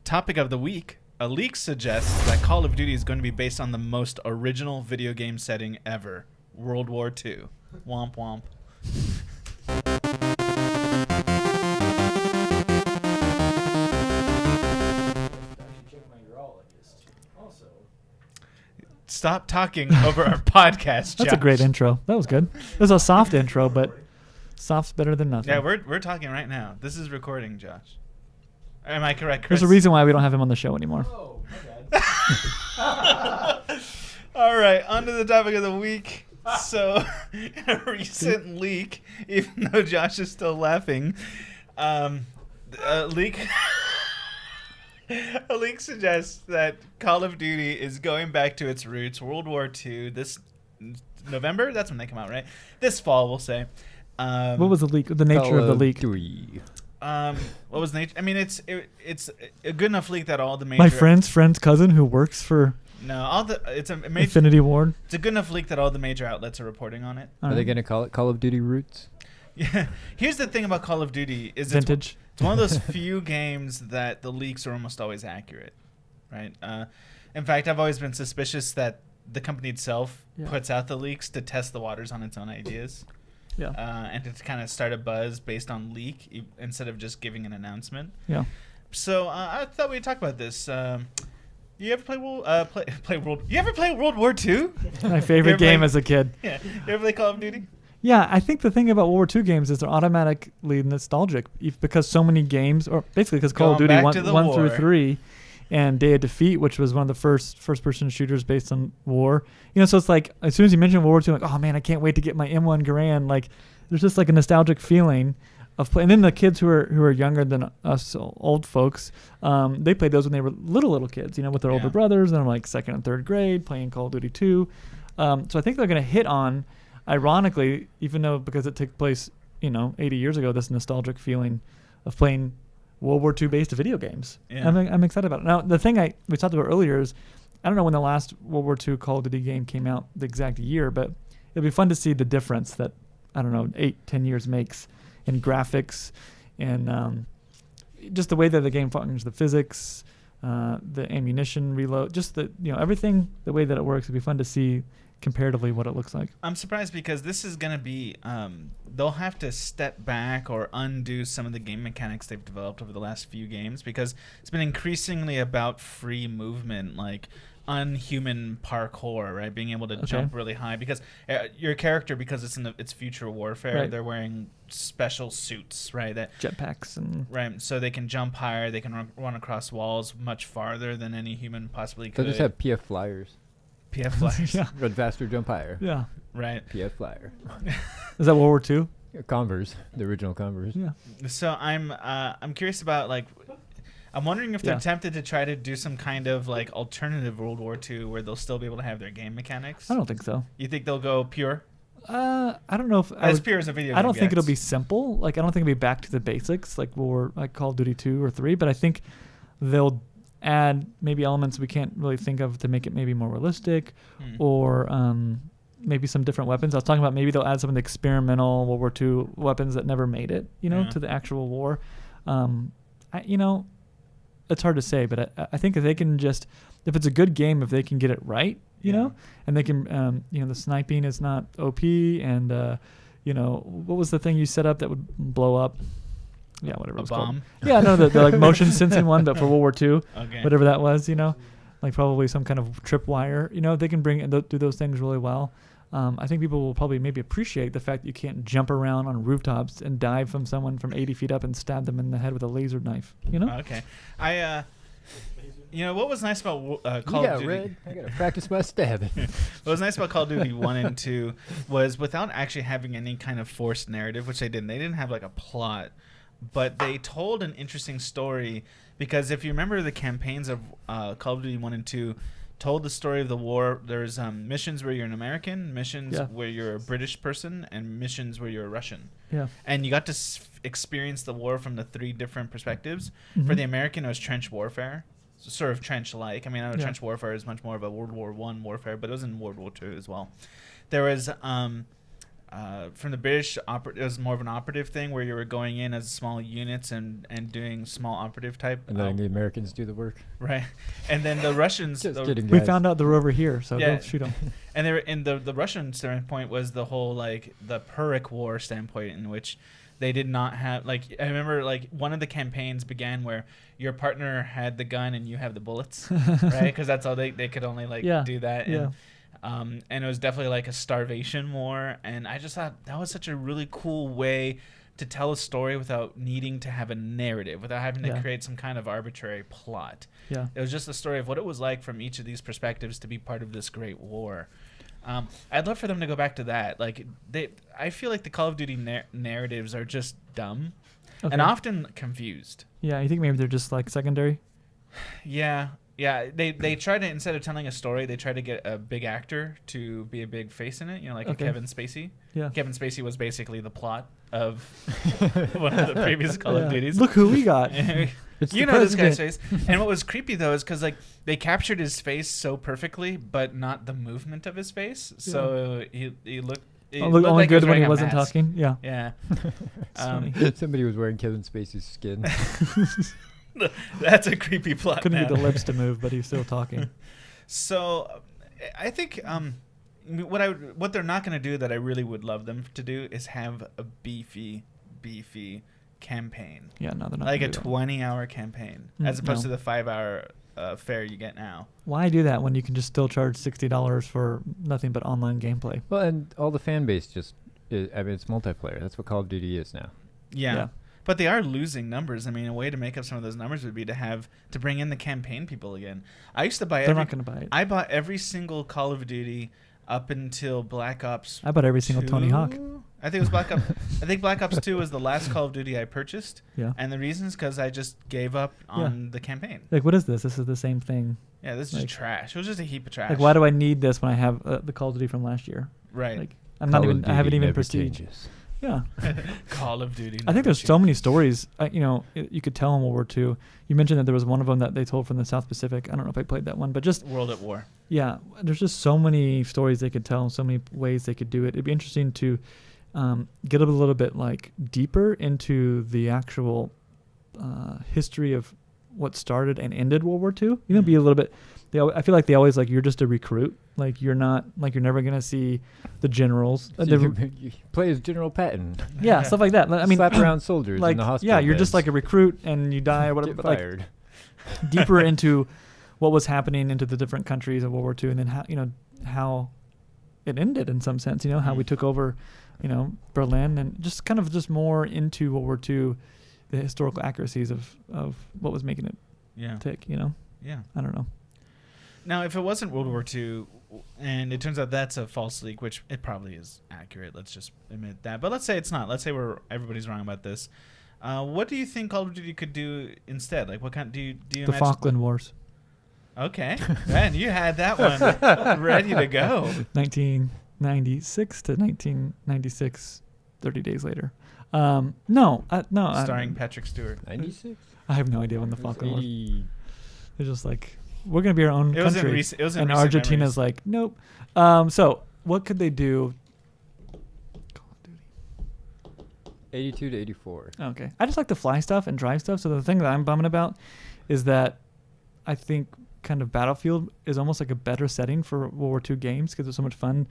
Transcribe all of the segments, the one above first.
Topic of the week. A leak suggests that Call of Duty is going to be based on the most original video game setting ever, World War II. Womp womp. Stop talking over our podcast, Josh. That's a great intro. That was good. It was a soft intro, but soft's better than nothing. Yeah, we're talking right now. This is recording, Josh. Am I correct, Chris? There's a reason why we don't have him on the show anymore. Oh, my bad. All right, on to the topic of the week. So, a recent leak, even though Josh is still laughing, a leak suggests that Call of Duty is going back to its roots, World War II, this November? That's when they come out, right? This fall, we'll say. What was the leak? The nature of the leak? What was nature? I mean, it's a good enough leak that all the major... My friend's cousin who works for it's a major, Infinity Ward. It's a good enough leak that all the major outlets are reporting on it. Are they going to call it Call of Duty Roots? Yeah. Here's the thing about Call of Duty is Vintage. It's one of those few games that the leaks are almost always accurate, right? In fact, I've always been suspicious that the company itself puts out the leaks to test the waters on its own ideas. Yeah. And to kind of start a buzz based on leak instead of just giving an announcement. Yeah. So I thought we'd talk about this. You ever play You ever play World War II? My favorite game as a kid. Yeah. You ever play Call of Duty? Yeah, I think the thing about World War II games is they're automatically nostalgic because so many games, or basically because Call of Duty 1 through 3 and Day of Defeat, which was one of the first-person shooters based on war. You know, so it's like as soon as you mention World War II, like, oh man, I can't wait to get my M1 Garand. Like, there's just like a nostalgic feeling of play. And then the kids who are younger than us old folks, they played those when they were little kids, you know, with their older brothers, and I'm like second and third grade playing Call of Duty 2. So I think they're going to hit on, ironically, even though because it took place, 80 years ago, this nostalgic feeling of playing World War II based video games. Yeah. I'm excited about it. Now, the thing we talked about earlier is, I don't know when the last World War II Call of Duty game came out, the exact year, but it'll be fun to see the difference that, 8-10 years makes in graphics and just the way that the game functions, the physics, the ammunition reload, just everything, the way that it works. It'd be fun to see comparatively what it looks like. I'm surprised because this is going to be, they'll have to step back or undo some of the game mechanics they've developed over the last few games because it's been increasingly about free movement, like unhuman parkour, right? Being able to jump really high because your character, because it's future warfare, they're wearing special suits, right? That jetpacks and so they can jump higher, they can run across walls much farther than any human possibly could. They'll just have PF flyers. PF flyers. Yeah. Run faster, jump higher. Yeah. Right. PF flyer. Is that World War II? Converse, the original Converse. Yeah. So I'm curious about I'm wondering if they're tempted to try to do some kind of alternative World War II where they'll still be able to have their game mechanics. I don't think so. You think they'll go pure? I don't know if as pure as a video game. I don't think it'll be simple. I don't think it'll be back to the basics like Call of Duty 2 or 3, but I think they'll add maybe elements we can't really think of to make it maybe more realistic or maybe some different weapons. I was talking about maybe they'll add some of the experimental World War II weapons that never made it, to the actual war. It's hard to say, but I think if they can if it's a good game, if they can get it right, and they can, the sniping is not OP and, what was the thing you set up that would blow up? Yeah, whatever it was bomb. Called. Yeah, no, the motion sensing one, but for World War II, okay. Whatever that was, probably some kind of tripwire. If they can do those things really well, I think people will probably maybe appreciate the fact that you can't jump around on rooftops and dive from someone from 80 feet up and stab them in the head with a laser knife. Okay, what was nice about Call of Duty? Red. I gotta practice my stabbing. What was nice about Call of Duty 1 and 2 was without actually having any kind of forced narrative, which they didn't. They didn't have a plot. But they told an interesting story because if you remember the campaigns of Call of Duty 1 and 2 told the story of the war. There's missions where you're an American, missions where you're a British person, and missions where you're a Russian. Yeah. And you got to experience the war from the three different perspectives. Mm-hmm. For the American, it was trench warfare. So sort of trench-like. I mean, I know trench warfare is much more of a World War I warfare, but it was in World War II as well. There was from the British, it was more of an operative thing where you were going in as small units and doing small operative type. And letting the Americans do the work. Right. And then the Russians... Just kidding, we guys. found out they're over here, so go shoot them. And they were in the Russian standpoint was the whole, like, the Pyrrhic War standpoint in which they did not have... Like, I remember, like, one of the campaigns began where your partner had the gun and you have the bullets, right? Because that's all they could only, like, do that. Yeah. And it was definitely like a starvation war. And I just thought that was such a really cool way to tell a story without needing to have a narrative, without having to create some kind of arbitrary plot. Yeah. It was just a story of what it was like from each of these perspectives to be part of this great war. I'd love for them to go back to that. Like I feel like the Call of Duty narratives are just dumb and often confused. Yeah, you think maybe they're just like secondary? Yeah. Yeah, they try to, instead of telling a story, they try to get a big actor to be a big face in it, you know, like a Kevin Spacey. Yeah. Kevin Spacey was basically the plot of one of the previous Call of Duties. Look who we got. You know this guy's face. And what was creepy, though, is because, like, they captured his face so perfectly, but not the movement of his face. So he looked... looked only like good when he wasn't talking. Yeah. Yeah. Somebody was wearing Kevin Spacey's skin. That's a creepy plot. Couldn't get the lips to move, but he's still talking. So, I think what they're not going to do that I really would love them to do is have a beefy campaign. Yeah, no, they're not. Like a 20-hour campaign, as opposed to the 5-hour fare you get now. Why do that when you can just still charge $60 for nothing but online gameplay? Well, and all the fan base it's multiplayer. That's what Call of Duty is now. Yeah. But they are losing numbers. I mean, a way to make up some of those numbers would be to bring in the campaign people again. I used to buy. They're not going to buy it. I bought every single Call of Duty up until Black Ops. I bought every single Tony Hawk. I think it was Black Ops. I think Black Ops 2 was the last Call of Duty I purchased. Yeah. And the reason is because I just gave up on the campaign. Like, what is this? This is the same thing. Yeah, this is just trash. It was just a heap of trash. Like, why do I need this when I have the Call of Duty from last year? Right. Like, I haven't even prestige. Yeah. Call of Duty. I think there's so many stories. You could tell in World War II. You mentioned that there was one of them that they told from the South Pacific. I don't know if I played that one, but just World at War. Yeah, there's just so many stories they could tell, so many ways they could do it. It'd be interesting to get a little bit like deeper into the actual history of what started and ended World War II. Be a little bit. I feel like they always like you're just a recruit. Like you're not like you're never gonna see the generals. So you play as General Patton. Yeah, stuff like that. I mean, slap around soldiers like, in the hospital. Yeah, you're beds. just like a recruit and you die or whatever. Get but fired. Like deeper into what was happening into the different countries of World War II, and then how it ended in some sense. How we took over, Berlin, and just kind of just more into World War II, the historical accuracies of what was making it tick. Yeah, I don't know. Now, if it wasn't World War II, and it turns out that's a false leak, which it probably is accurate, let's just admit that. But let's say it's not. Let's say everybody's wrong about this. What do you think Call of Duty could do instead? Like, what kind do you the Falkland Wars? Okay, man, you had that one ready to go. 1996 to 1996, 30 days later. No. Starring Patrick Stewart. 96. I have no idea when the Falkland Wars. They're just like, we're going to be our own country. It was in and recent Argentina's memories. like, nope. So what could they do? Call of Duty. 82 to 84. Okay. I just like to fly stuff and drive stuff. So the thing that I'm bumming about is that I think kind of Battlefield is almost like a better setting for World War II games because it's so much fun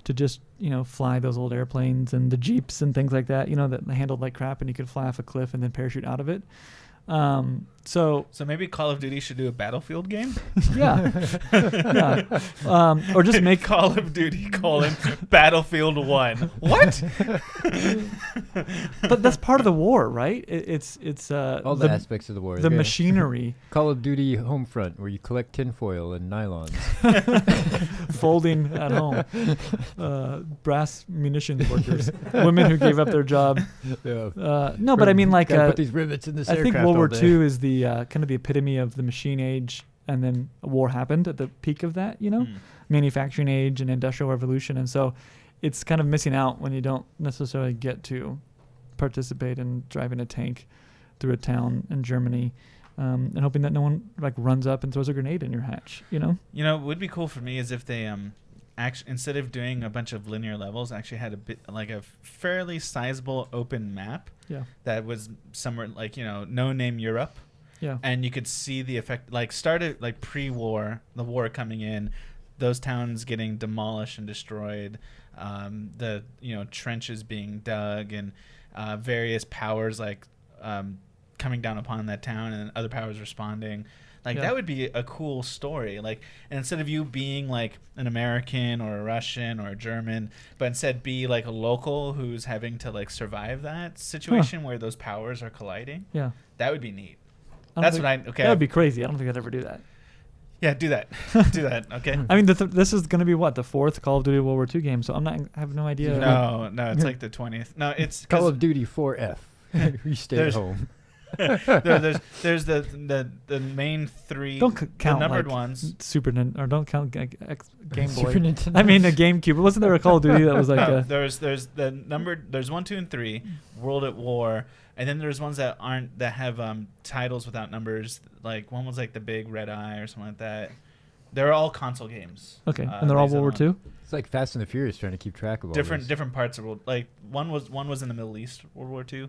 to just, fly those old airplanes and the Jeeps and things like that, that handled like crap and you could fly off a cliff and then parachute out of it. So maybe Call of Duty should do a Battlefield game? Yeah. Or just make Call of Duty Battlefield 1. What? But that's part of the war, right? It's all the aspects of the war. The machinery. Call of Duty Homefront, where you collect tinfoil and nylons. Folding at home. Brass munitions workers. Women who gave up their job. Yeah. No, but I mean like... put these rivets in this I think aircraft World War all day. II is the kind of the epitome of the machine age, and then a war happened at the peak of that, manufacturing age and industrial revolution. And so it's kind of missing out when you don't necessarily get to participate in driving a tank through a town in Germany and hoping that no one like runs up and throws a grenade in your hatch, What would be cool for me is if they actually, instead of doing a bunch of linear levels, actually had a bit like a fairly sizable open map. Yeah. That was somewhere like, no name Europe. Yeah. And you could see the effect, like started like pre-war, the war coming in, those towns getting demolished and destroyed, the trenches being dug, and various powers like coming down upon that town, and other powers responding. Like that would be a cool story. Like, and instead of you being like an American or a Russian or a German, but instead be like a local who's having to like survive that situation where those powers are colliding. Yeah. That would be neat. Okay. That would be crazy. I don't think I'd ever do that. Yeah, do that. Do that. Okay. I mean, this is going to be what, the 4th Call of Duty World War II game, so I have no idea. No, it's like the 20th. No, it's Call of Duty 4F. You stay at home. there's the main 3 don't count the numbered like ones. Super Nintendo, or don't count Game Boy. Super Nintendo. I mean a GameCube. Wasn't there a Call of Duty that was like there's the numbered, there's 1, 2, and 3, World at War, and then there's ones that have titles without numbers. Like one was like the Big Red Eye or something like that. They're all console games. Okay, and they're all World War II. It's like Fast and the Furious trying to keep track of all different parts of world. Like one was in the Middle East, World War II.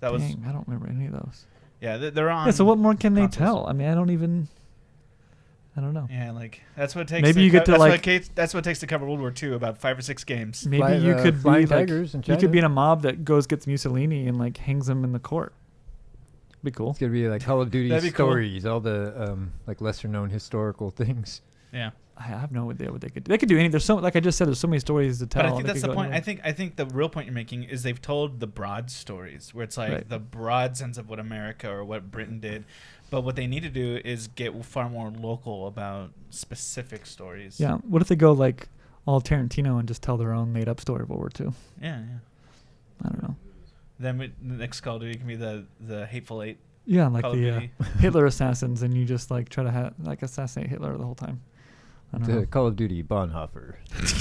That was. Dang, I don't remember any of those. Yeah, they're on. Yeah, so what more can consoles. they tell? I mean, I don't know. Yeah, like that's what it takes. Maybe you get to that's what it takes to cover World War II. About 5 or 6 games. Maybe you could be like, tigers in China. you could be in a mob that gets Mussolini and like hangs him in the court. Be cool. It's gonna be like Call of Duty stories, cool. All the like lesser known historical things. Yeah. I have no idea what they could do. They could do anything. There's so, like I just said, there's so many stories to tell. But I think that's the point. I think the real point you're making is they've told the broad stories, where it's like the broad sense of what America or what Britain did. But what they need to do is get far more local about specific stories. Yeah. What if they go like all Tarantino and just tell their own made up story of World War II? Yeah. I don't know. Then the next Call of Duty can be the Hateful Eight. Yeah, like the Hitler assassins, and you just like try to assassinate Hitler the whole time. The Call of Duty Bonhoeffer.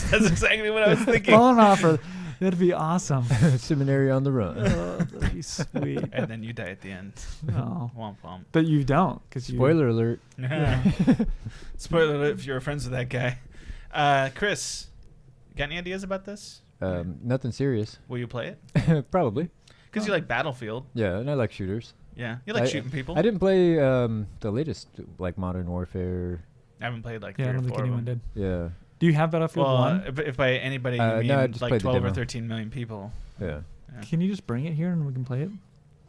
That's exactly what I was thinking. Bonhoeffer. That'd be awesome. Seminary on the run. Oh, that'd be sweet. And then you die at the end. No. Womp womp. But you don't. Spoiler alert. Yeah. Spoiler alert if you're friends with that guy. Chris, got any ideas about this? Nothing serious. Will you play it? Probably. Because you like Battlefield. Yeah, and I like shooters. Yeah, you like shooting people. I didn't play the latest, like Modern Warfare. I haven't played like 3 or 4. I don't think anyone did. Yeah. Do you have Battlefield 1? If by anybody you mean like 12 or 13 million people. Yeah. Can you just bring it here and we can play it?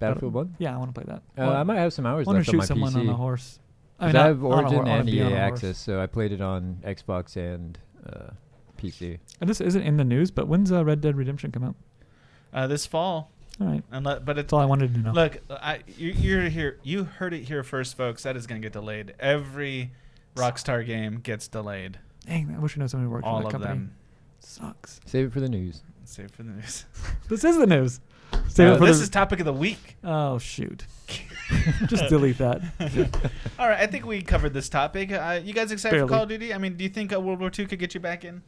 Battlefield 1? Yeah, I want to play that. I might have some hours left on my PC. I want to shoot someone on a horse. I have Origin and EA Access, so I played it on Xbox and PC. And this isn't in the news, but when's Red Dead Redemption come out? This fall. All right. But that's all I wanted to know. Look, you're here. You heard it here first, folks. That is going to get delayed. Every Rockstar game gets delayed. Dang, I wish I knew somebody worked for that company. All of them. Sucks. Save it for the news. Save it for the news. This is the news. This is topic of the week. Oh, shoot. Just delete that. All right, I think we covered this topic. You guys excited for Call of Duty? I mean, do you think World War II could get you back in?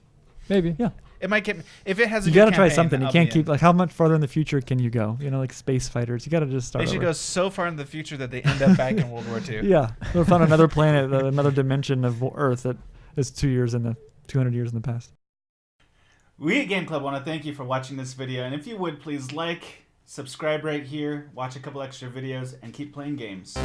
Maybe. Yeah. It might get. If it has a you got to try something. You can't keep, like, how much farther in the future can you go? You know, like space fighters. You got to just start They should over. go so far in the future that they end up back in World War II. Yeah. They'll find another planet, another dimension of Earth that is 200 years in the past. We at Game Club want to thank you for watching this video. And if you would, please like, subscribe right here, watch a couple extra videos, and keep playing games.